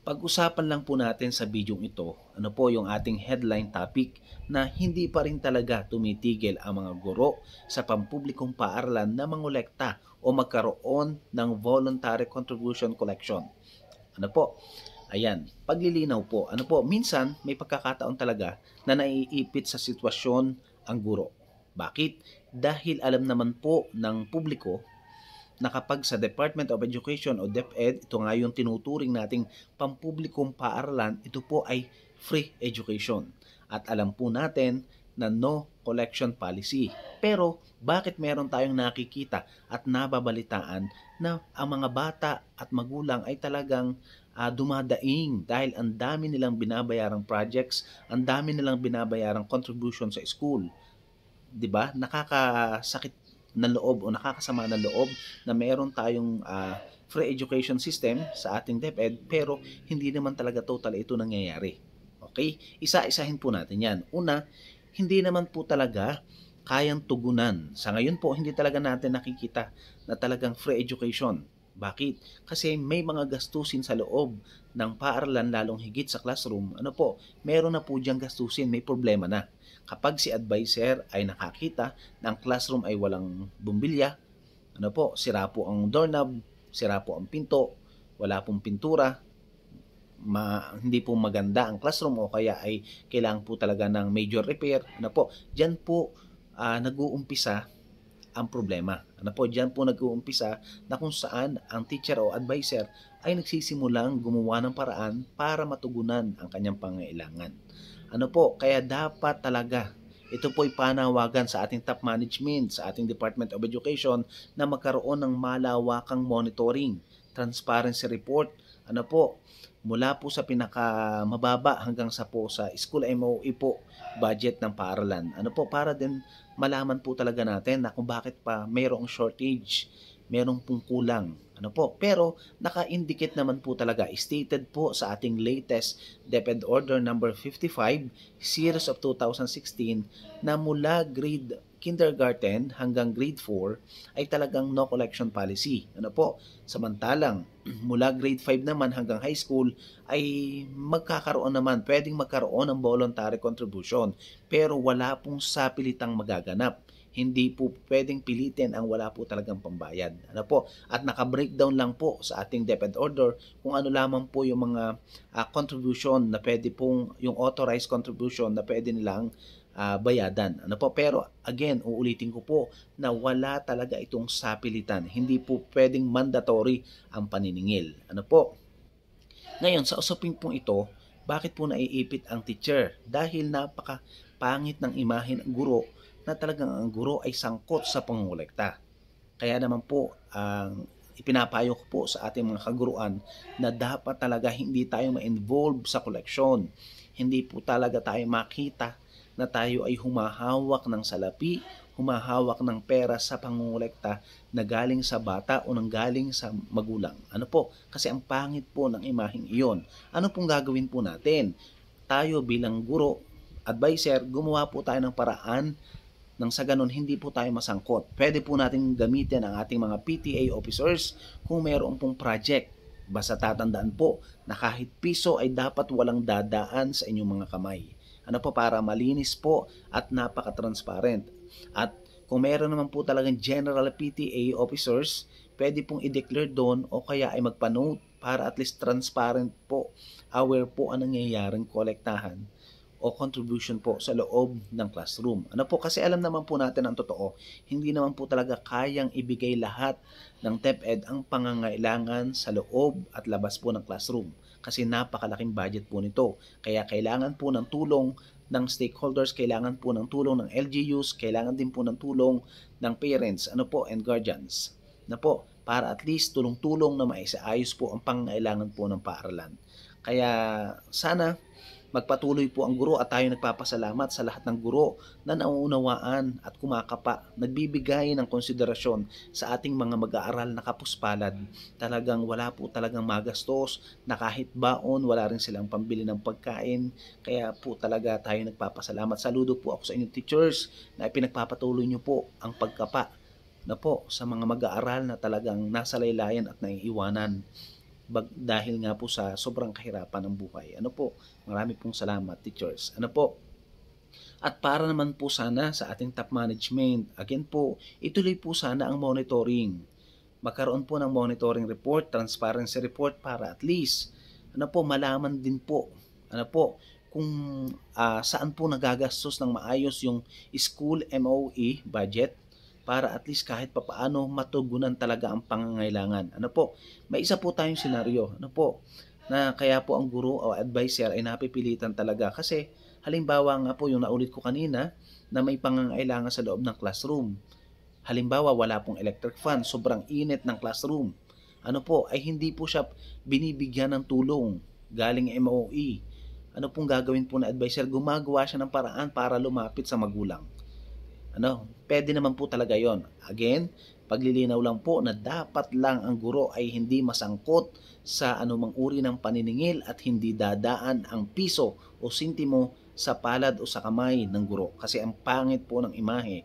Pag-usapan lang po natin sa bidyong ito, ano po yung ating headline topic na hindi pa rin talaga tumitigil ang mga guro sa pampublikong paaralan na mangolekta o magkaroon ng voluntary contribution collection. Ano po? Ayan, paglilinaw po. Ano po, minsan may pagkakataon talaga na naiipit sa sitwasyon ang guro. Bakit? Dahil alam naman po ng publiko na kapag sa Department of Education o DepEd, ito nga yung tinuturing nating pampublikong paaralan, ito po ay free education. At alam po natin na no collection policy. Pero bakit meron tayong nakikita at nababalitaan na ang mga bata at magulang ay talagang dumadaing dahil ang dami nilang binabayarang projects, ang dami nilang binabayarang contribution sa school. 'Di ba? Nakakasakit ng loob o nakakasama ng loob na meron tayong free education system sa ating DepEd pero hindi naman talaga total ito nangyayari. Okay? Isa-isahin po natin yan. Una, hindi naman po talaga kayang tugunan. Sa ngayon po, hindi talaga natin nakikita na talagang free education. Bakit? Kasi may mga gastusin sa loob ng paaralan lalong higit sa classroom. Ano po? Meron na po diyang gastusin, may problema na. Kapag si advisor ay nakakita na ang classroom ay walang bumbilya, ano po, sira po ang doorknob, sira po ang pinto, wala pong pintura, hindi po maganda ang classroom o kaya ay kailangan po talaga ng major repair, ano po, diyan po nag-uumpisa ang problema. Ano po, diyan po nag-uumpisa na kung saan ang teacher o advisor ay nagsisimulang gumawa ng paraan para matugunan ang kanyang pangailangan. Ano po, kaya dapat talaga ito po'y panawagan sa ating top management, sa ating Department of Education na magkaroon ng malawakang monitoring, transparency report, ano po, mula po sa pinakamababa hanggang sa po sa school MOE po budget ng paaralan. Ano po, para din malaman po talaga natin na kung bakit pa mayroong shortage, mayroong pong kulang. Ano po, pero naka-indicate naman po talaga, stated po sa ating latest DepEd Order number 55 series of 2016 na mula grade kindergarten hanggang grade 4 ay talagang no collection policy. Ano po? Samantalang mula grade 5 naman hanggang high school ay pwedeng magkaroon ng voluntary contribution pero wala pong sapilitang magaganap. Hindi po pwedeng pilitin ang wala po talagang pambayad. Ano po? At naka-breakdown lang po sa ating DepEd order kung ano lamang po yung mga contribution na pwede pong, yung authorized contribution na pwede nilang bayadan. Ano po? Pero again, uulitin ko po na wala talaga itong sapilitan. Hindi po pwedeng mandatory ang paniningil. Ano po? Ngayon, sa usapin pong ito, bakit po naiipit ang teacher? Dahil napaka pangit ng imahe ng guro na talagang ang guro ay sangkot sa pangungulekta. Kaya naman po, ang ipinapayo ko po sa ating mga kaguruan na dapat talaga hindi tayo ma-involve sa koleksyon. Hindi po talaga tayo makita na tayo ay humahawak ng salapi, humahawak ng pera sa pangungulekta na galing sa bata o nang galing sa magulang. Ano po? Kasi ang pangit po ng imaheng iyon. Ano pong gagawin po natin? Tayo bilang guro, advisor, gumawa po tayo ng paraan nang sa ganun hindi po tayo masangkot. Pwede po natin gamitin ang ating mga PTA officers kung mayroon pong project. Basta tatandaan po na kahit piso ay dapat walang dadaan sa inyong mga kamay. Ano po, para malinis po at napaka-transparent. At kung meron naman po talagang general PTA officers, pwede pong i-declare doon o kaya ay magpa-note para at least transparent po, aware po ang nangyayaring kolektahan o contribution po sa loob ng classroom. Ano po, kasi alam naman po natin ang totoo, hindi naman po talaga kayang ibigay lahat ng DepEd ang pangangailangan sa loob at labas po ng classroom kasi napakalaking budget po nito. Kaya kailangan po ng tulong ng stakeholders, kailangan po ng tulong ng LGUs, kailangan din po ng tulong ng parents, ano po, and guardians. Na po, para at least tulong-tulong na maisaayos po ang pangangailangan po ng paaralan. Kaya sana magpatuloy po ang guro at tayo nagpapasalamat sa lahat ng guro na nauunawaan at kumakapa, nagbibigay ng konsiderasyon sa ating mga mag-aaral na kapuspalad. Talagang wala po talagang magastos na kahit baon, wala rin silang pambili ng pagkain. Kaya po talaga tayo nagpapasalamat. Saludo po ako sa inyong teachers na ipinagpapatuloy nyo po ang pagkapa na po sa mga mag-aaral na talagang nasa laylayan at naiiwanan. dahil nga po sa sobrang kahirapan ng buhay. Ano po, marami pong salamat, teachers. Ano po, at para naman po sana sa ating top management, again po, ituloy po sana ang monitoring. Magkaroon po ng monitoring report, transparency report para at least ano po, malaman din po ano po kung saan po nagagastos ng maayos yung school MOE budget para at least kahit papaano matugunan talaga ang pangangailangan. Ano po, may isa po tayong senaryo, ano po, na kaya po ang guro o advisor ay napipilitan talaga kasi halimbawa nga po yung naulit ko kanina na may pangangailangan sa loob ng classroom. Halimbawa wala pong electric fan, sobrang init ng classroom. Ano po, ay hindi po siya binibigyan ng tulong galing MOE. Ano pong gagawin po na advisor? Gumagawa siya ng paraan para lumapit sa magulang. Ano, pwede naman po talaga yon. Again, paglilinaw lang po na dapat lang ang guro ay hindi masangkot sa anumang uri ng paniningil at hindi dadaan ang piso o sintimo sa palad o sa kamay ng guro. Kasi ang pangit po ng imahe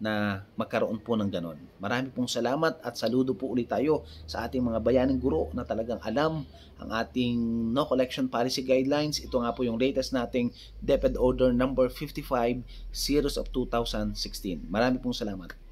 na magkaroon po ng ganon. Marami pong salamat at saludo po ulit tayo sa ating mga bayaning guro na talagang alam ang ating no collection policy guidelines. Ito nga po yung latest nating DepEd Order number 55 series of 2016. Marami pong salamat.